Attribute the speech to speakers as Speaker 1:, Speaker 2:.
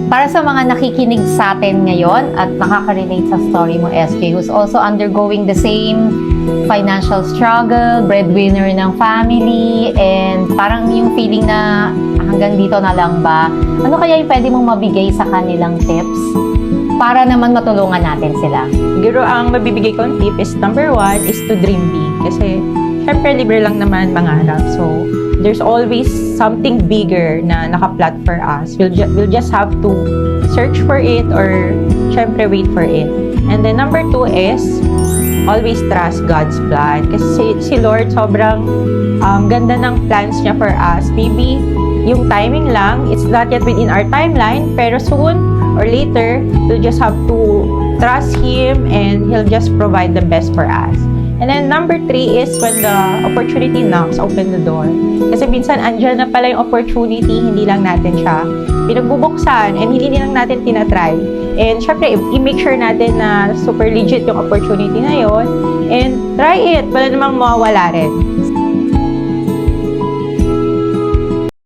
Speaker 1: Para sa mga nakikinig sa atin ngayon at nakaka-relate sa story mo, SJ, who's also undergoing the same financial struggle, breadwinner ng family, and parang yung feeling na hanggang dito na lang ba? Ano kaya yung pwede mong mabigay sa kanilang tips para naman matulungan natin sila?
Speaker 2: Siguro ang mabibigay kong tip is number 1 is to dream big. Kasi syempre libre lang naman mangarap. So there's always something bigger na naka-plot for us. We'll just have to search for it or syempre wait for it. And then number 2 is always trust God's plan. Kasi si Lord sobrang ganda ng plans niya for us. Maybe yung timing lang, it's not yet within our timeline, pero soon or later, we'll just have to trust Him and He'll just provide the best for us. And then number 3 is when the opportunity knocks, open the door. Kasi minsan andyan na pala yung opportunity, hindi lang natin siya pinagbubuksan and hindi lang natin tinatry. And syempre, i-make sure natin na super legit yung opportunity na yon and try it. Wala namang mawawala rin.